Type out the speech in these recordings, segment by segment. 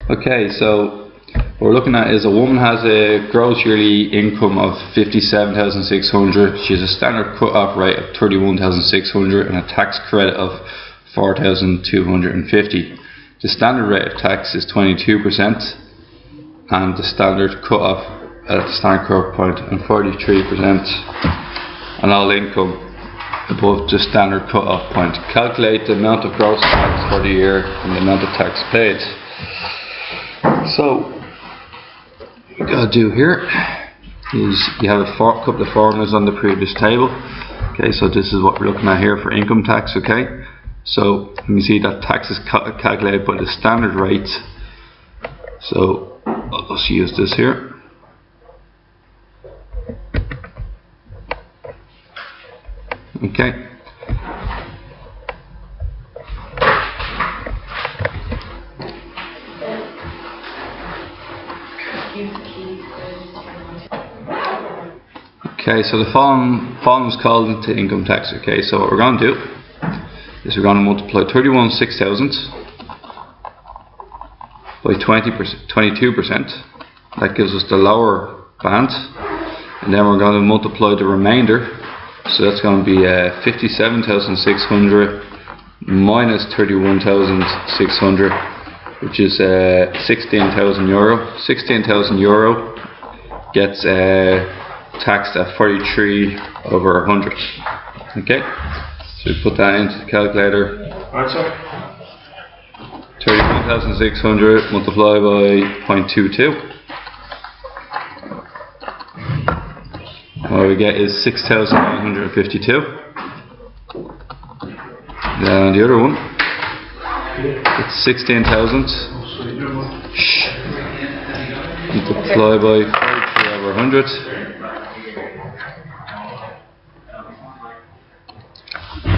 Okay, so what we're looking at is a woman has a gross yearly income of 57,600. She has a standard cut-off rate of 31,600 and a tax credit of 4,250. The standard rate of tax is 22%, and the standard cut-off at the standard cut-off point and 43% on all income above the standard cut-off point. Calculate the amount of gross tax for the year and the amount of tax paid. So, what you gotta do here is you have a couple of formulas on the previous table. Okay, so this is what we're looking at here for income tax. Okay, so you see that tax is calculated by the standard rate. So I'll just use this here. Okay. Okay, so the following is called into income tax. Okay, so what we're going to do is we're going to multiply 31,600 by 22%. That gives us the lower band, and then we're going to multiply the remainder. So that's going to be 57,600 minus 31,600, which is 16,000 euro. 16,000 euro gets taxed at 43 over 100. Okay, so we put that into the calculator. 31,600 multiplied by 0.22. What we get is 6,952. Then the other one, it's 16,000 multiplied by 43 over 100.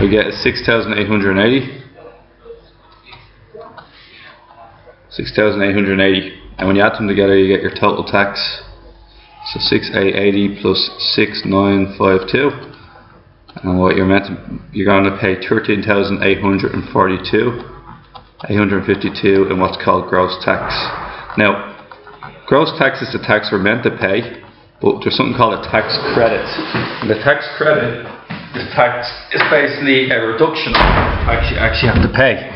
We get 6,880. 6,880, and when you add them together, you get your total tax. So 6,880 plus 6,952, and what you're going to pay 13,852 in what's called gross tax. Now, gross tax is the tax we're meant to pay, but there's something called a tax credit. And the tax credit is basically a reduction of the tax you actually have to pay.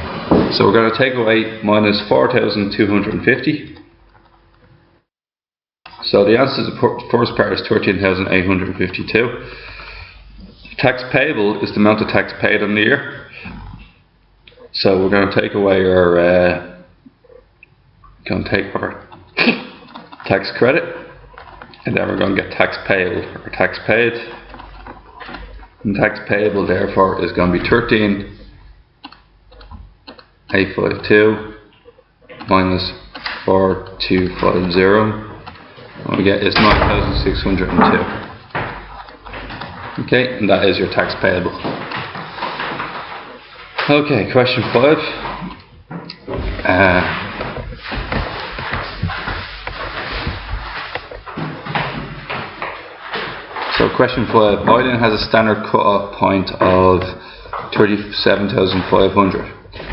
So we're going to take away minus 4,250. So the answer to the first part is 13,852. Tax payable is the amount of tax paid on the year. So we're going to take away our tax credit, and then we're going to get tax payable or tax paid. And tax payable therefore is going to be 13,852 minus 4,250. What we get is 9,602. Okay, and that is your tax payable. Okay, question 5. So question 5. Eileen has a standard cut-off point of 37,500.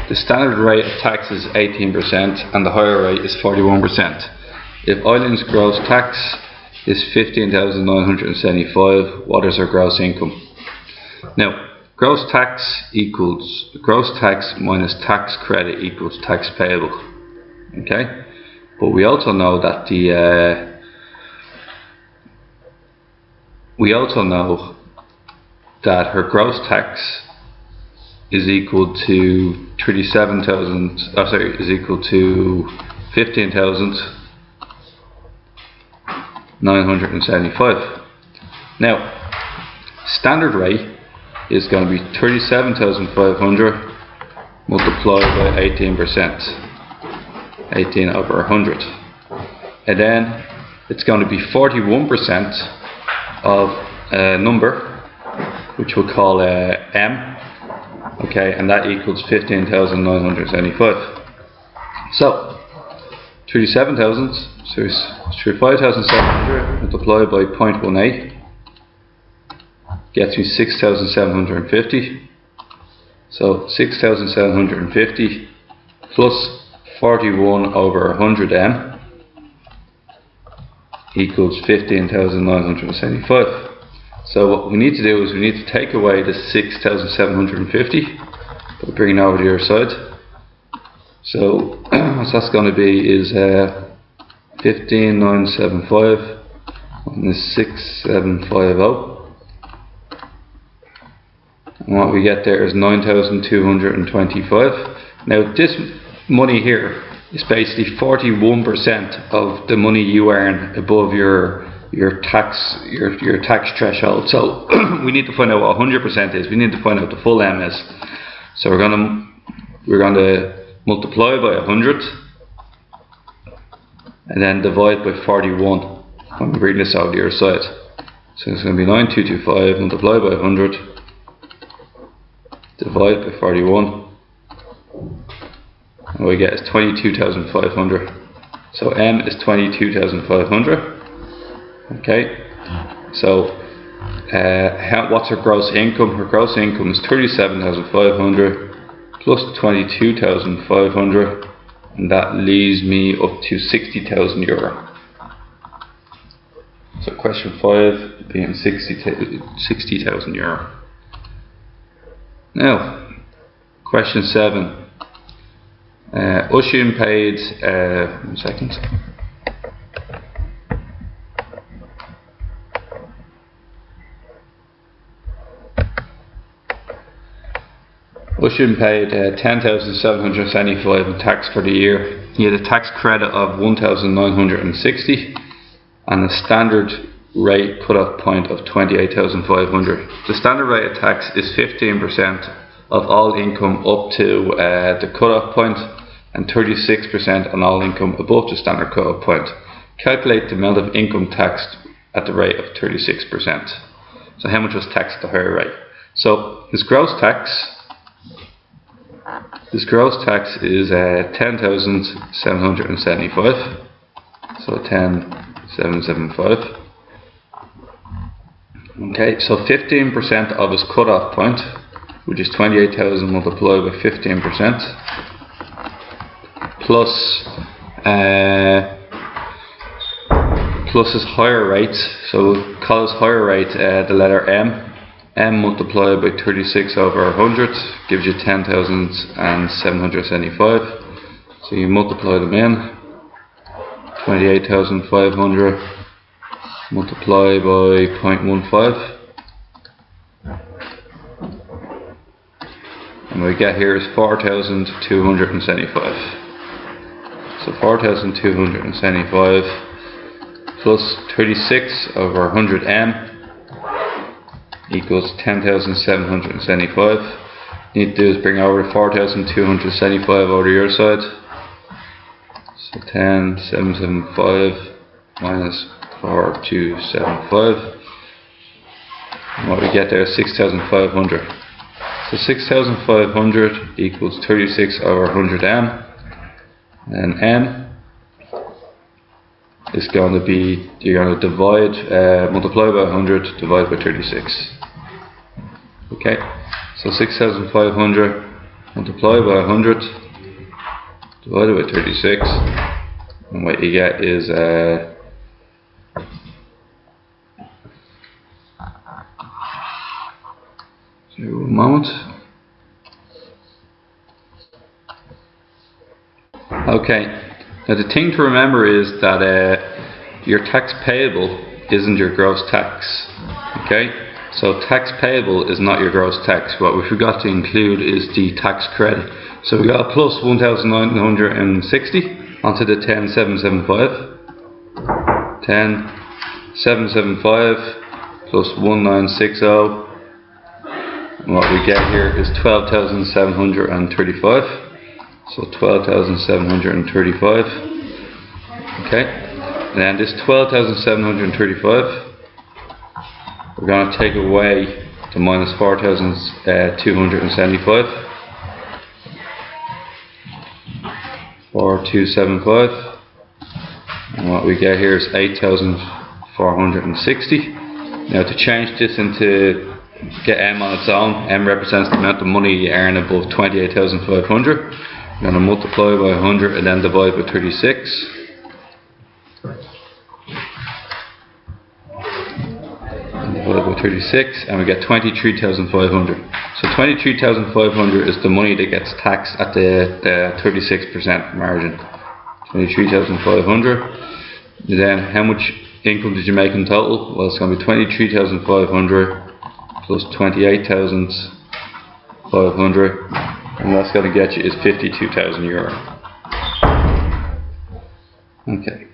The standard rate of tax is 18% and the higher rate is 41%. If Eileen's gross tax is 15,975, what is her gross income? Now, gross tax minus tax credit equals tax payable. Okay, but we also know that her gross tax is equal to 15,975. Now, standard rate is going to be 37,500 multiplied by 18%, 18 over 100, and then it's going to be 41% of a number which we'll call M. Okay, and that equals 15,975. So 35,700 multiplied by 0.18 gets me 6,750. So 6,750 plus 41 over 100m equals 15,975. So what we need to do is we need to take away the 6,750 by bringing over to the other side. So what that's going to be is 15,975 minus 6,750. And what we get there is 9,225. Now this money here is basically 41% of the money you earn above your tax threshold. So we need to find out what 100% is. We need to find out the full M is. So we're going to multiply by 100 and then divide by 41 when we bring this out the other side. So it's going to be 9,225 multiplied by 100 divide by 41. And what we get is 22,500. So M is 22,500. Okay. So what's her gross income? Her gross income is 37,500 plus 22,500, and that leaves me up to 60,000 euro. So question 5 being 60,000 euro. Now, question 7. Oisin paid, 1 second. Oisin paid 10,775 in tax for the year. He had a tax credit of 1,960 and a standard rate cut-off point of 28,500. The standard rate of tax is 15% of all income up to the cut-off point and 36% on all income above the standard cut-off point. Calculate the amount of income taxed at the rate of 36%. So how much was taxed at the higher rate? So his gross tax is 10,775. So 10,775. Okay, so 15% of his cut-off point, which is 28,000 multiplied by 15%, plus his higher rate. So call his higher rate the letter M. M multiplied by 36 over 100 gives you 10,775. So you multiply them in. 28,500 multiply by 0.15. And what we get here is 4,275. So 4,275 plus 36 over 100m equals 10,775. Need to do is bring over 4,275 over the other side. So 10,775 minus 4,275. And what we get there is 6,500. So 6,500 equals 36 over 100m. And M is going to be, you're going to divide, multiply by 100, divide by 36. Okay, so 6,500 multiplied by 100, divided by 36, and what you get is one moment. Okay, now the thing to remember is that your tax payable isn't your gross tax. Okay, so tax payable is not your gross tax. What we forgot to include is the tax credit. So we got a plus 1,960 onto the 10,775. 10,775 plus 1,960. And what we get here is 12,735. So 12,735. Okay, and then this 12,735, we're going to take away the minus 4,275. 4,275. And what we get here is 8,460. Now to change this into get M on its own, M represents the amount of money you earn above 28,500. We're going to multiply by 100 and then divide by 36. And divide by 36 and we get 23,500. So 23,500 is the money that gets taxed at the 36% margin. 23,500. Then how much income did you make in total? Well, it's going to be 23,500 plus 28,500, and that's going to get you is €52,000. Okay.